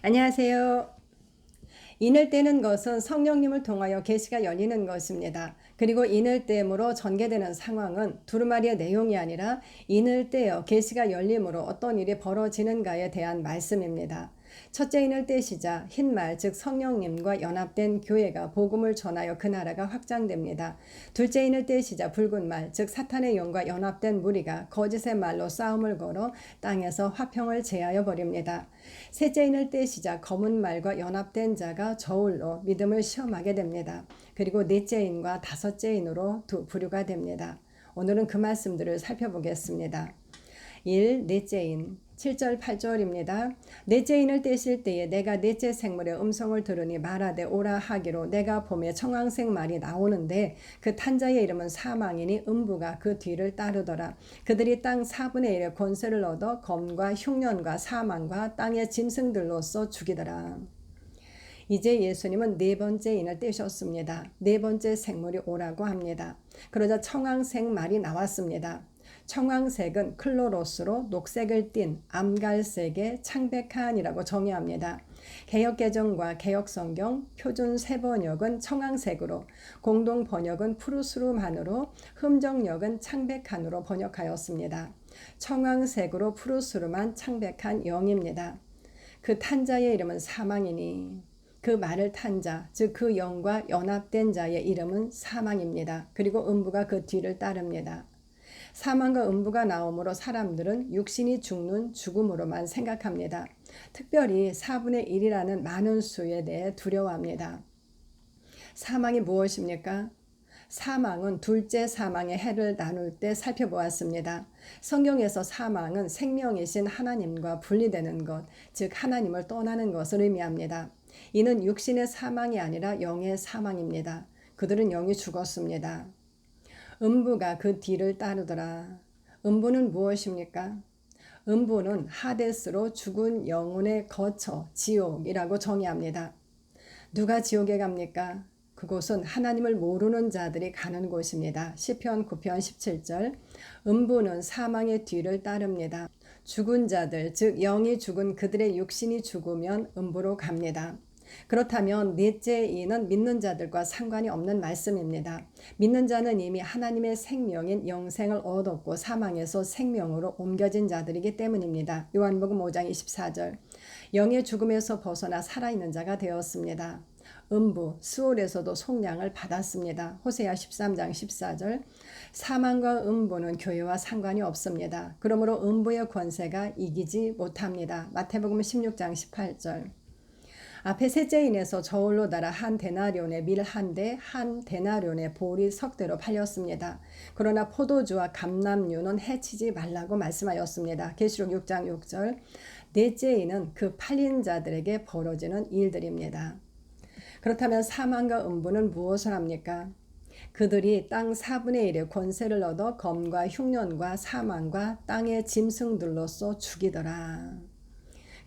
안녕하세요. 인을 떼는 것은 성령님을 통하여 계시가 열리는 것입니다. 그리고 인을 떼므로 전개되는 상황은 두루마리의 내용이 아니라 인을 떼어 계시가 열림으로 어떤 일이 벌어지는가에 대한 말씀입니다. 첫째 인을 떼시자 흰말 즉 성령님과 연합된 교회가 복음을 전하여 그 나라가 확장됩니다. 둘째 인을 떼시자 붉은 말 즉 사탄의 영과 연합된 무리가 거짓의 말로 싸움을 걸어 땅에서 화평을 제하여 버립니다. 셋째 인을 떼시자 검은 말과 연합된 자가 저울로 믿음을 시험하게 됩니다. 그리고 넷째 인과 다섯째 인으로 두 부류가 됩니다. 오늘은 그 말씀들을 살펴보겠습니다. 1. 넷째 인 7절 8절입니다. 넷째 인을 떼실 때에 내가 넷째 생물의 음성을 들으니 말하되 오라 하기로 내가 봄에 청황색 말이 나오는데 그 탄자의 이름은 사망이니 음부가 그 뒤를 따르더라. 그들이 땅 4분의 1의 권세를 얻어 검과 흉년과 사망과 땅의 짐승들로서 죽이더라. 이제 예수님은 네 번째 인을 떼셨습니다. 네 번째 생물이 오라고 합니다. 그러자 청황색 말이 나왔습니다. 청황색은 클로로스로 녹색을 띤 암갈색의 창백한이라고 정의합니다. 개역개정과 개역성경 표준 세번역은 청황색으로, 공동 번역은 푸르스름한으로, 흠정역은 창백한으로 번역하였습니다. 청황색으로 푸르스름한 창백한 영입니다. 그 탄자의 이름은 사망이니 그 말을 탄 자, 즉 그 영과 연합된 자의 이름은 사망입니다. 그리고 음부가 그 뒤를 따릅니다. 사망과 음부가 나오므로 사람들은 육신이 죽는 죽음으로만 생각합니다. 특별히 4분의 1이라는 많은 수에 대해 두려워합니다. 사망이 무엇입니까? 사망은 둘째 사망의 해를 나눌 때 살펴보았습니다. 성경에서 사망은 생명이신 하나님과 분리되는 것, 즉 하나님을 떠나는 것을 의미합니다. 이는 육신의 사망이 아니라 영의 사망입니다. 그들은 영이 죽었습니다. 음부가 그 뒤를 따르더라. 음부는 무엇입니까? 음부는 하데스로 죽은 영혼의 거처, 지옥이라고 정의합니다. 누가 지옥에 갑니까? 그곳은 하나님을 모르는 자들이 가는 곳입니다. 시편 9편 17절 음부는 사망의 뒤를 따릅니다. 죽은 자들, 즉 영이 죽은 그들의 육신이 죽으면 음부로 갑니다. 그렇다면 넷째 인은 믿는 자들과 상관이 없는 말씀입니다. 믿는 자는 이미 하나님의 생명인 영생을 얻었고 사망에서 생명으로 옮겨진 자들이기 때문입니다. 요한복음 5장 24절 영의 죽음에서 벗어나 살아있는 자가 되었습니다. 음부, 스올에서도 속량을 받았습니다. 호세아 13장 14절 사망과 음부는 교회와 상관이 없습니다. 그러므로 음부의 권세가 이기지 못합니다. 마태복음 16장 18절 앞에 셋째 인에서 저울로 달아 한 데나리온의 밀 한 대, 한 데나리온의 보리 석대로 팔렸습니다. 그러나 포도주와 감람류는 해치지 말라고 말씀하였습니다. 계시록 6장 6절 넷째 인은 그 팔린 자들에게 벌어지는 일들입니다. 그렇다면 사망과 음부는 무엇을 합니까? 그들이 땅 4분의 1의 권세를 얻어 검과 흉년과 사망과 땅의 짐승들로서 죽이더라.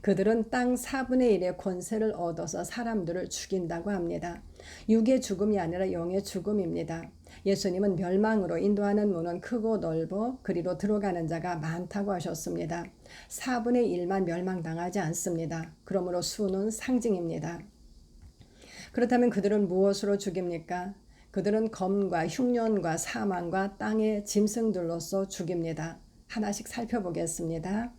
그들은 땅 4분의 1의 권세를 얻어서 사람들을 죽인다고 합니다. 육의 죽음이 아니라 영의 죽음입니다. 예수님은 멸망으로 인도하는 문은 크고 넓어 그리로 들어가는 자가 많다고 하셨습니다. 4분의 1만 멸망당하지 않습니다. 그러므로 수는 상징입니다. 그렇다면 그들은 무엇으로 죽입니까? 그들은 검과 흉년과 사망과 땅의 짐승들로서 죽입니다. 하나씩 살펴보겠습니다.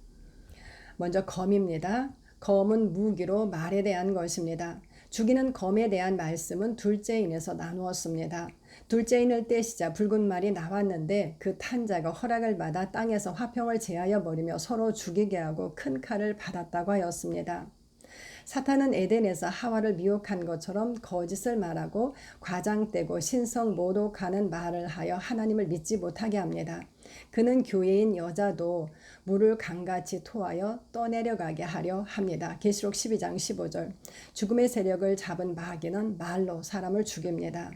먼저 검입니다. 검은 무기로 말에 대한 것입니다. 죽이는 검에 대한 말씀은 둘째 인에서 나누었습니다. 둘째 인을 떼시자 붉은 말이 나왔는데 그 탄자가 허락을 받아 땅에서 화평을 제하여 버리며 서로 죽이게 하고 큰 칼을 받았다고 하였습니다. 사탄은 에덴에서 하와를 미혹한 것처럼 거짓을 말하고 과장되고 신성 모독하는 말을 하여 하나님을 믿지 못하게 합니다. 그는 교회인 여자도 물을 강같이 토하여 떠내려가게 하려 합니다. 계시록 12장 15절 죽음의 세력을 잡은 마귀는 말로 사람을 죽입니다.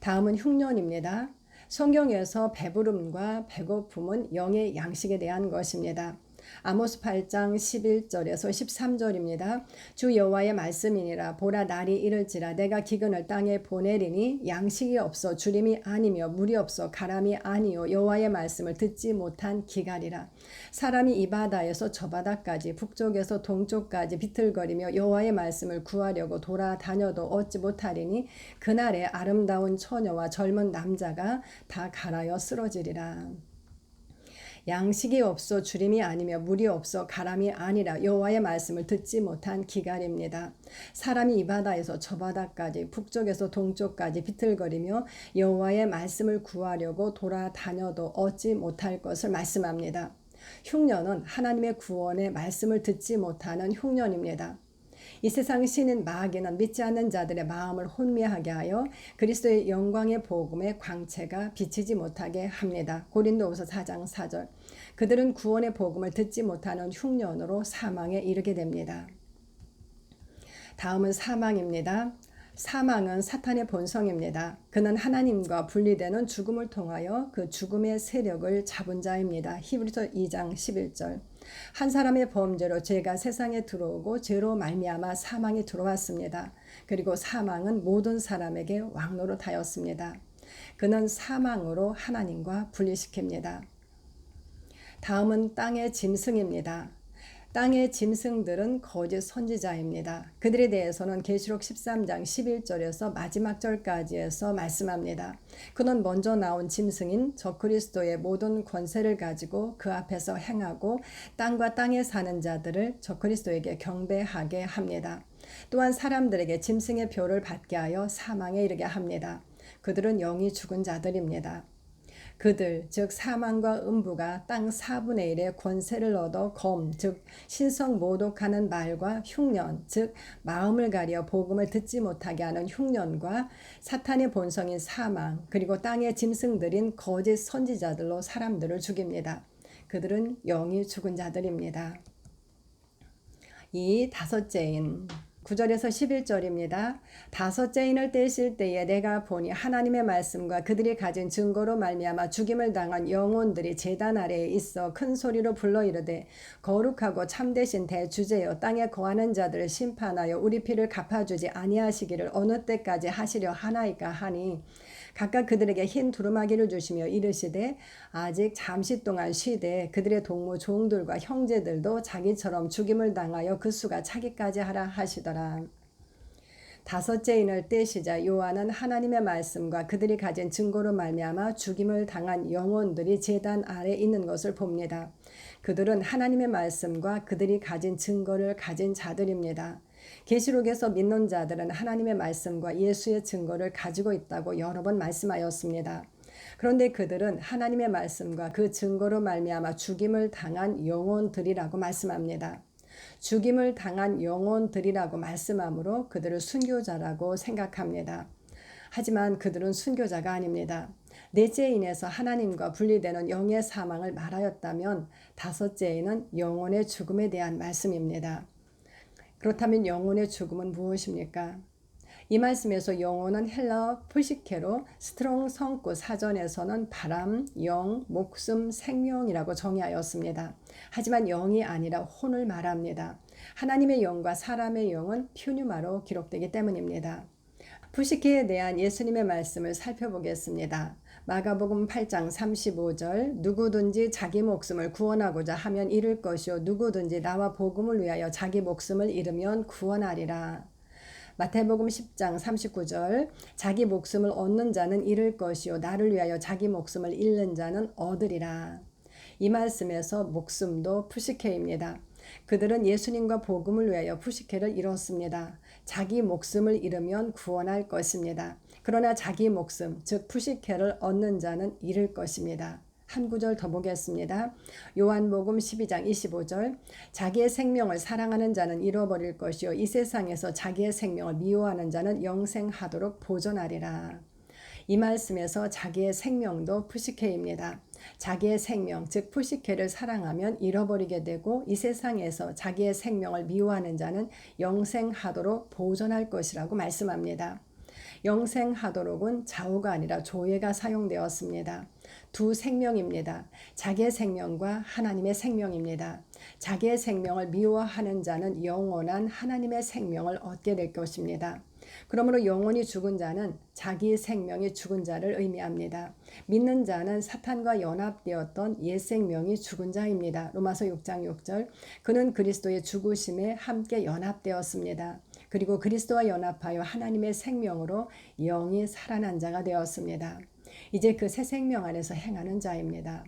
다음은 흉년입니다. 성경에서 배부름과 배고픔은 영의 양식에 대한 것입니다. 아모스 8장 11절에서 13절입니다. 주 여호와의 말씀이니라. 보라, 날이 이를지라. 내가 기근을 땅에 보내리니 양식이 없어 주림이 아니며 물이 없어 가람이 아니요 여호와의 말씀을 듣지 못한 기갈이라. 사람이 이 바다에서 저 바다까지 북쪽에서 동쪽까지 비틀거리며 여호와의 말씀을 구하려고 돌아다녀도 얻지 못하리니 그날에 아름다운 처녀와 젊은 남자가 다 갈아여 쓰러지리라. 양식이 없어 주림이 아니며 물이 없어 가람이 아니라 여호와의 말씀을 듣지 못한 기갈입니다. 사람이 이 바다에서 저 바다까지 북쪽에서 동쪽까지 비틀거리며 여호와의 말씀을 구하려고 돌아다녀도 얻지 못할 것을 말씀합니다. 흉년은 하나님의 구원의 말씀을 듣지 못하는 흉년입니다. 이 세상 신인 마귀는 믿지 않는 자들의 마음을 혼미하게 하여 그리스도의 영광의 복음의 광채가 비치지 못하게 합니다. 고린도후서 4장 4절. 그들은 구원의 복음을 듣지 못하는 흉년으로 사망에 이르게 됩니다. 다음은 사망입니다. 사망은 사탄의 본성입니다. 그는 하나님과 분리되는 죽음을 통하여 그 죽음의 세력을 잡은 자입니다. 히브리서 2장 11절. 한 사람의 범죄로 죄가 세상에 들어오고 죄로 말미암아 사망이 들어왔습니다. 그리고 사망은 모든 사람에게 왕노릇하였습니다. 그는 사망으로 하나님과 분리시킵니다. 다음은 땅의 짐승입니다. 땅의 짐승들은 거짓 선지자입니다. 그들에 대해서는 계시록 13장 11절에서 마지막 절까지에서 말씀합니다. 그는 먼저 나온 짐승인 적그리스도의 모든 권세를 가지고 그 앞에서 행하고 땅과 땅에 사는 자들을 적그리스도에게 경배하게 합니다. 또한 사람들에게 짐승의 표를 받게 하여 사망에 이르게 합니다. 그들은 영이 죽은 자들입니다. 그들 즉 사망과 음부가 땅 4분의 1의 권세를 얻어 검 즉 신성 모독하는 말과 흉년 즉 마음을 가려 복음을 듣지 못하게 하는 흉년과 사탄의 본성인 사망 그리고 땅의 짐승들인 거짓 선지자들로 사람들을 죽입니다. 그들은 영이 죽은 자들입니다. 이 다섯째인 9절에서 11절입니다. 다섯째 인을 떼실 때에 내가 보니 하나님의 말씀과 그들이 가진 증거로 말미암아 죽임을 당한 영혼들이 제단 아래에 있어 큰 소리로 불러 이르되 거룩하고 참되신 대주제여 땅에 거하는 자들을 심판하여 우리 피를 갚아주지 아니하시기를 어느 때까지 하시려 하나이까 하니 각각 그들에게 흰 두루마기를 주시며 이르시되 아직 잠시 동안 쉬되 그들의 동무 종들과 형제들도 자기처럼 죽임을 당하여 그 수가 차기까지 하라 하시더라. 다섯째 인을 떼시자 요한은 하나님의 말씀과 그들이 가진 증거로 말미암아 죽임을 당한 영혼들이 제단 아래 있는 것을 봅니다. 그들은 하나님의 말씀과 그들이 가진 증거를 가진 자들입니다. 계시록에서 믿는 자들은 하나님의 말씀과 예수의 증거를 가지고 있다고 여러 번 말씀하였습니다. 그런데 그들은 하나님의 말씀과 그 증거로 말미암아 죽임을 당한 영혼들이라고 말씀합니다. 죽임을 당한 영혼들이라고 말씀하므로 그들을 순교자라고 생각합니다. 하지만 그들은 순교자가 아닙니다. 넷째 인에서 하나님과 분리되는 영의 사망을 말하였다면 다섯째 인은 영혼의 죽음에 대한 말씀입니다. 그렇다면 영혼의 죽음은 무엇입니까? 이 말씀에서 영혼은 헬라어 푸시케로 스트롱 성구 사전에서는 바람, 영, 목숨, 생명이라고 정의하였습니다. 하지만 영이 아니라 혼을 말합니다. 하나님의 영과 사람의 영은 퓨뉴마로 기록되기 때문입니다. 푸시케에 대한 예수님의 말씀을 살펴보겠습니다. 마가복음 8장 35절 누구든지 자기 목숨을 구원하고자 하면 잃을 것이요 누구든지 나와 복음을 위하여 자기 목숨을 잃으면 구원하리라. 마태복음 10장 39절 자기 목숨을 얻는 자는 잃을 것이요 나를 위하여 자기 목숨을 잃는 자는 얻으리라. 이 말씀에서 목숨도 푸시케입니다. 그들은 예수님과 복음을 위하여 푸시케를 잃었습니다. 자기 목숨을 잃으면 구원할 것입니다. 그러나 자기 목숨, 즉 푸시케를 얻는 자는 잃을 것입니다. 한 구절 더 보겠습니다. 요한복음 12장 25절 자기의 생명을 사랑하는 자는 잃어버릴 것이요 이 세상에서 자기의 생명을 미워하는 자는 영생하도록 보존하리라. 이 말씀에서 자기의 생명도 푸시케입니다. 자기의 생명, 즉 푸시케를 사랑하면 잃어버리게 되고 이 세상에서 자기의 생명을 미워하는 자는 영생하도록 보존할 것이라고 말씀합니다. 영생하도록은 좌우가 아니라 조예가 사용되었습니다. 두 생명입니다. 자기의 생명과 하나님의 생명입니다. 자기의 생명을 미워하는 자는 영원한 하나님의 생명을 얻게 될 것입니다. 그러므로 영원히 죽은 자는 자기 생명이 죽은 자를 의미합니다. 믿는 자는 사탄과 연합되었던 옛 생명이 죽은 자입니다. 로마서 6장 6절. 그는 그리스도의 죽으심에 함께 연합되었습니다. 그리고 그리스도와 연합하여 하나님의 생명으로 영이 살아난 자가 되었습니다. 이제 그 새 생명 안에서 행하는 자입니다.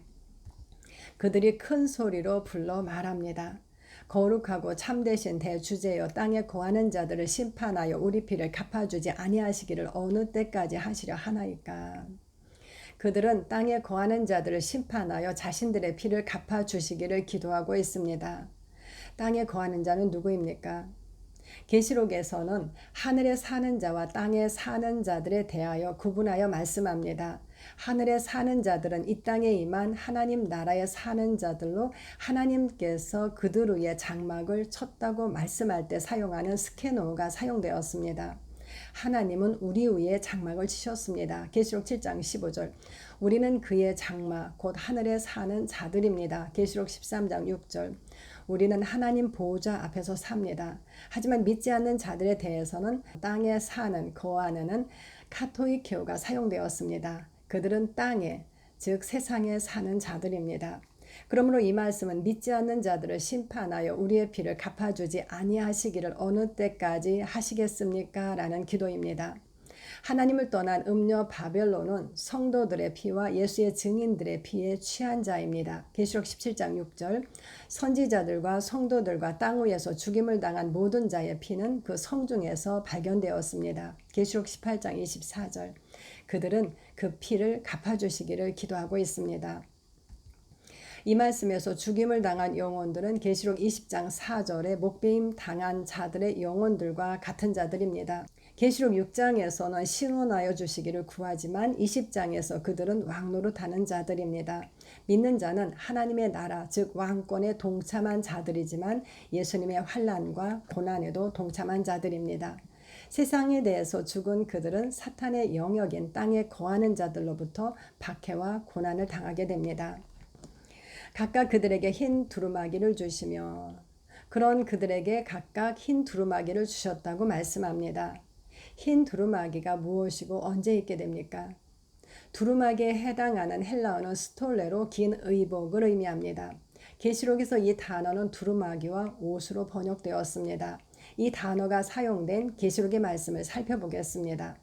그들이 큰 소리로 불러 말합니다. 거룩하고 참되신 대주제여 땅에 거하는 자들을 심판하여 우리 피를 갚아주지 아니하시기를 어느 때까지 하시려 하나이까. 그들은 땅에 거하는 자들을 심판하여 자신들의 피를 갚아주시기를 기도하고 있습니다. 땅에 거하는 자는 누구입니까? 계시록에서는 하늘에 사는 자와 땅에 사는 자들에 대하여 구분하여 말씀합니다. 하늘에 사는 자들은 이 땅에 임한 하나님 나라에 사는 자들로 하나님께서 그들 위에 장막을 쳤다고 말씀할 때 사용하는 스케노가 사용되었습니다. 하나님은 우리 위에 장막을 치셨습니다. 계시록 7장 15절. 우리는 그의 장막 곧 하늘에 사는 자들입니다. 계시록 13장 6절. 우리는 하나님 보호자 앞에서 삽니다. 하지만 믿지 않는 자들에 대해서는 땅에 사는 거하는 카토이케오가 사용되었습니다. 그들은 땅에 즉 세상에 사는 자들입니다. 그러므로 이 말씀은 믿지 않는 자들을 심판하여 우리의 피를 갚아주지 아니하시기를 어느 때까지 하시겠습니까? 라는 기도입니다. 하나님을 떠난 음녀 바벨론은 성도들의 피와 예수의 증인들의 피에 취한 자입니다. 계시록 17장 6절. 선지자들과 성도들과 땅 위에서 죽임을 당한 모든 자의 피는 그 성중에서 발견되었습니다. 계시록 18장 24절. 그들은 그 피를 갚아주시기를 기도하고 있습니다. 이 말씀에서 죽임을 당한 영혼들은 계시록 20장 4절에 목배임 당한 자들의 영혼들과 같은 자들입니다. 계시록 6장에서는 신원하여 주시기를 구하지만 20장에서 그들은 왕노릇하는 자들입니다. 믿는 자는 하나님의 나라 즉 왕권에 동참한 자들이지만 예수님의 환난과 고난에도 동참한 자들입니다. 세상에 대해서 죽은 그들은 사탄의 영역인 땅에 거하는 자들로부터 박해와 고난을 당하게 됩니다. 각각 그들에게 흰 두루마기를 주시며 그런 그들에게 각각 흰 두루마기를 주셨다고 말씀합니다. 흰 두루마기가 무엇이고 언제 있게 됩니까? 두루마기에 해당하는 헬라어는 스톨레로 긴 의복을 의미합니다. 계시록에서 이 단어는 두루마기와 옷으로 번역되었습니다. 이 단어가 사용된 계시록의 말씀을 살펴보겠습니다.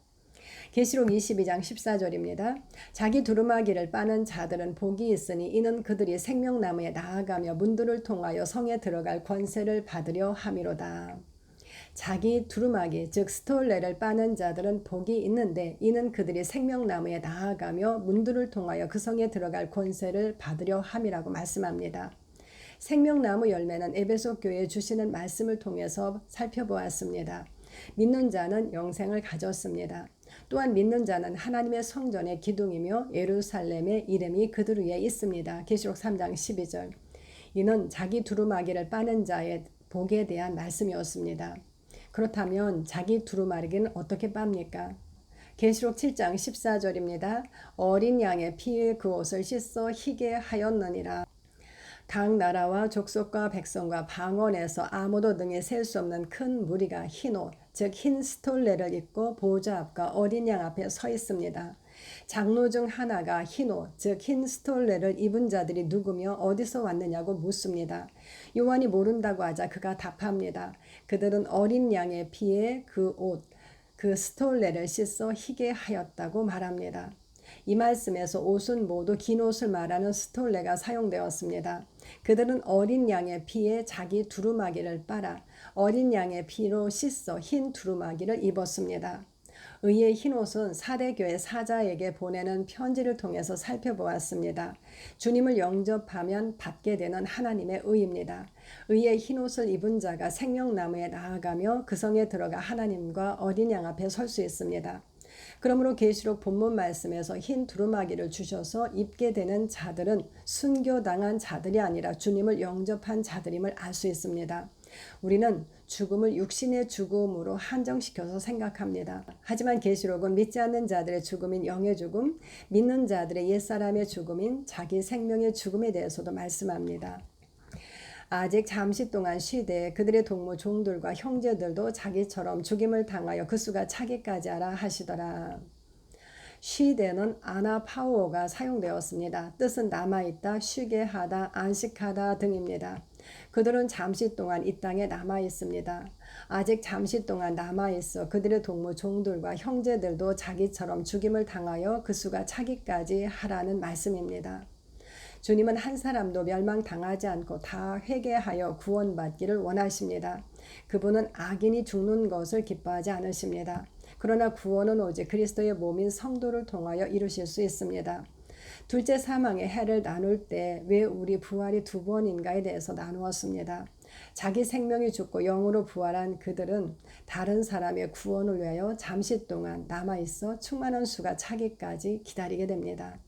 계시록 22장 14절입니다. 자기 두루마기를 빠는 자들은 복이 있으니 이는 그들이 생명나무에 나아가며 문들을 통하여 성에 들어갈 권세를 받으려 함이로다. 자기 두루마기 즉 스톨레를 빠는 자들은 복이 있는데 이는 그들이 생명나무에 나아가며 문들을 통하여 그 성에 들어갈 권세를 받으려 함이라고 말씀합니다. 생명나무 열매는 에베소 교회에 주시는 말씀을 통해서 살펴보았습니다. 믿는 자는 영생을 가졌습니다. 또한 믿는 자는 하나님의 성전의 기둥이며 예루살렘의 이름이 그들 위에 있습니다. 계시록 3장 12절. 이는 자기 두루마기를 빠는 자의 복에 대한 말씀이었습니다. 그렇다면 자기 두루마기는 어떻게 빱니까? 계시록 7장 14절입니다. 어린 양의 피에 그 옷을 씻어 희게 하였느니라. 각 나라와 족속과 백성과 방언에서 아무도 능히 셀 수 없는 큰 무리가 흰 옷, 즉 흰 스톨레를 입고 보좌 앞과 어린 양 앞에 서 있습니다. 장로 중 하나가 흰 옷, 즉 흰 스톨레를 입은 자들이 누구며 어디서 왔느냐고 묻습니다. 요한이 모른다고 하자 그가 답합니다. 그들은 어린 양의 피에 그 옷, 그 스톨레를 씻어 희게 하였다고 말합니다. 이 말씀에서 옷은 모두 긴 옷을 말하는 스톨레가 사용되었습니다. 그들은 어린 양의 피에 자기 두루마기를 빨아 어린 양의 피로 씻어 흰 두루마기를 입었습니다. 의의 흰옷은 사대교회 사자에게 보내는 편지를 통해서 살펴보았습니다. 주님을 영접하면 받게 되는 하나님의 의입니다. 의의 흰옷을 입은 자가 생명나무에 나아가며 그 성에 들어가 하나님과 어린 양 앞에 설 수 있습니다. 그러므로 계시록 본문 말씀에서 흰 두루마기를 주셔서 입게 되는 자들은 순교당한 자들이 아니라 주님을 영접한 자들임을 알 수 있습니다. 우리는 죽음을 육신의 죽음으로 한정시켜서 생각합니다. 하지만 계시록은 믿지 않는 자들의 죽음인 영의 죽음, 믿는 자들의 옛사람의 죽음인 자기 생명의 죽음에 대해서도 말씀합니다. 아직 잠시 동안 쉬되 그들의 동무 종들과 형제들도 자기처럼 죽임을 당하여 그 수가 차기까지 하라 하시더라. 쉬되는 아나파오가 사용되었습니다. 뜻은 남아있다, 쉬게 하다, 안식하다 등입니다. 그들은 잠시 동안 이 땅에 남아 있습니다. 아직 잠시 동안 남아 있어 그들의 동무 종들과 형제들도 자기처럼 죽임을 당하여 그 수가 차기까지 하라는 말씀입니다. 주님은 한 사람도 멸망당하지 않고 다 회개하여 구원받기를 원하십니다. 그분은 악인이 죽는 것을 기뻐하지 않으십니다. 그러나 구원은 오직 그리스도의 몸인 성도를 통하여 이루실 수 있습니다. 둘째 사망의 해를 나눌 때 왜 우리 부활이 두 번인가에 대해서 나누었습니다. 자기 생명이 죽고 영으로 부활한 그들은 다른 사람의 구원을 위하여 잠시 동안 남아있어 충만한 수가 차기까지 기다리게 됩니다.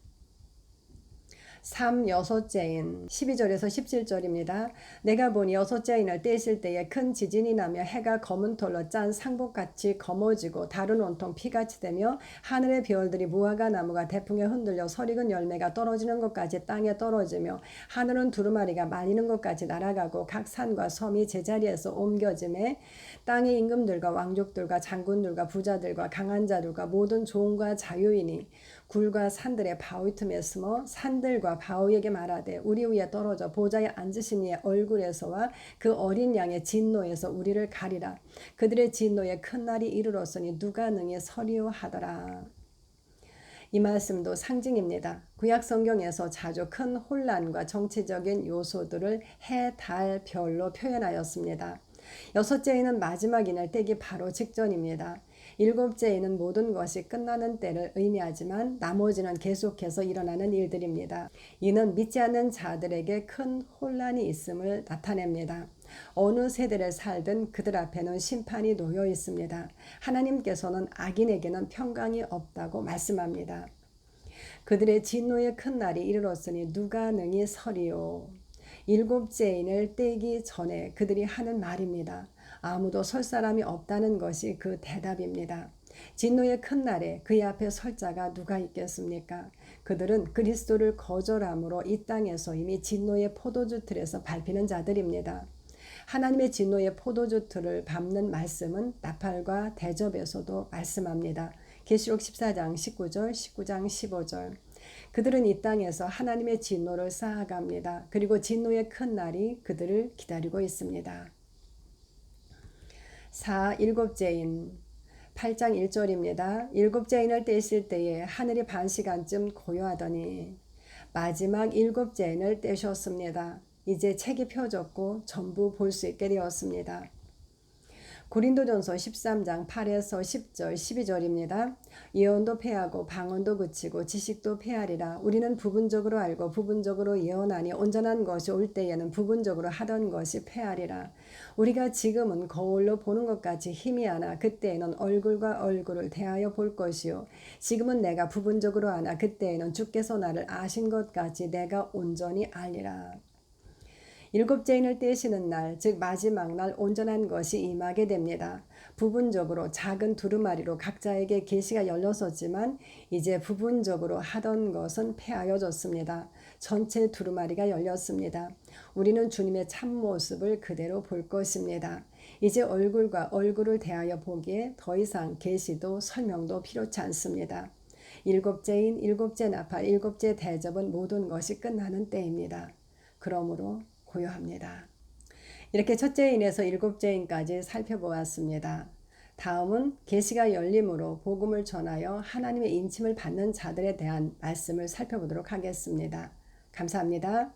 3. 여섯째인 12절에서 17절입니다. 내가 보니 여섯째 인을 떼실 때에 큰 지진이 나며 해가 검은 털로 짠 상복같이 검어지고 달은 온통 피같이 되며 하늘의 별들이 무화과 나무가 대풍에 흔들려 설익은 열매가 떨어지는 것까지 땅에 떨어지며 하늘은 두루마리가 말리는 것까지 날아가고 각 산과 섬이 제자리에서 옮겨짐에 땅의 임금들과 왕족들과 장군들과 부자들과 강한 자들과 모든 종과 자유인이 굴과 산들의 바위 틈에 숨어 산들과 바위에게 말하되 우리 위에 떨어져 보좌에 앉으신 이의 얼굴에서와 그 어린 양의 진노에서 우리를 가리라. 그들의 진노에 큰 날이 이르렀으니 누가 능히 서리오 하더라. 이 말씀도 상징입니다. 구약 성경에서 자주 큰 혼란과 정치적인 요소들을 해, 달, 별로 표현하였습니다. 여섯째 인은 마지막 인을 떼기 바로 직전입니다. 일곱째 인은 모든 것이 끝나는 때를 의미하지만 나머지는 계속해서 일어나는 일들입니다. 이는 믿지 않는 자들에게 큰 혼란이 있음을 나타냅니다. 어느 세대를 살든 그들 앞에는 심판이 놓여 있습니다. 하나님께서는 악인에게는 평강이 없다고 말씀합니다. 그들의 진노의 큰 날이 이르렀으니 누가 능히 서리요. 일곱째 인을 떼기 전에 그들이 하는 말입니다. 아무도 설 사람이 없다는 것이 그 대답입니다. 진노의 큰 날에 그의 앞에 설 자가 누가 있겠습니까? 그들은 그리스도를 거절함으로 이 땅에서 이미 진노의 포도주 틀에서 밟히는 자들입니다. 하나님의 진노의 포도주 틀을 밟는 말씀은 나팔과 대접에서도 말씀합니다. 계시록 14장 19절, 19장 15절. 그들은 이 땅에서 하나님의 진노를 쌓아갑니다. 그리고 진노의 큰 날이 그들을 기다리고 있습니다. 4. 일곱째 인 8장 1절입니다. 일곱째 인을 떼실 때에 하늘이 반 시간쯤 고요하더니 마지막 일곱째 인을 떼셨습니다. 이제 책이 펴졌고 전부 볼 수 있게 되었습니다. 고린도전서 13장 8에서 10절 12절입니다. 예언도 패하고 방언도 그치고 지식도 패하리라. 우리는 부분적으로 알고 부분적으로 예언하니 온전한 것이 올 때에는 부분적으로 하던 것이 패하리라. 우리가 지금은 거울로 보는 것 같이 희미하나 그때에는 얼굴과 얼굴을 대하여 볼 것이요. 지금은 내가 부분적으로 하나 그때에는 주께서 나를 아신 것 같이 내가 온전히 알리라. 일곱째 인을 떼시는 날, 즉 마지막 날 온전한 것이 임하게 됩니다. 부분적으로 작은 두루마리로 각자에게 계시가 열렸었지만 이제 부분적으로 하던 것은 폐하여졌습니다. 전체 두루마리가 열렸습니다. 우리는 주님의 참모습을 그대로 볼 것입니다. 이제 얼굴과 얼굴을 대하여 보기에 더 이상 계시도 설명도 필요치 않습니다. 일곱째 인, 일곱째 나팔, 일곱째 대접은 모든 것이 끝나는 때입니다. 그러므로 고요합니다. 이렇게 첫째 인에서 일곱째 인까지 살펴보았습니다. 다음은 계시가 열림으로 복음을 전하여 하나님의 인침을 받는 자들에 대한 말씀을 살펴보도록 하겠습니다. 감사합니다.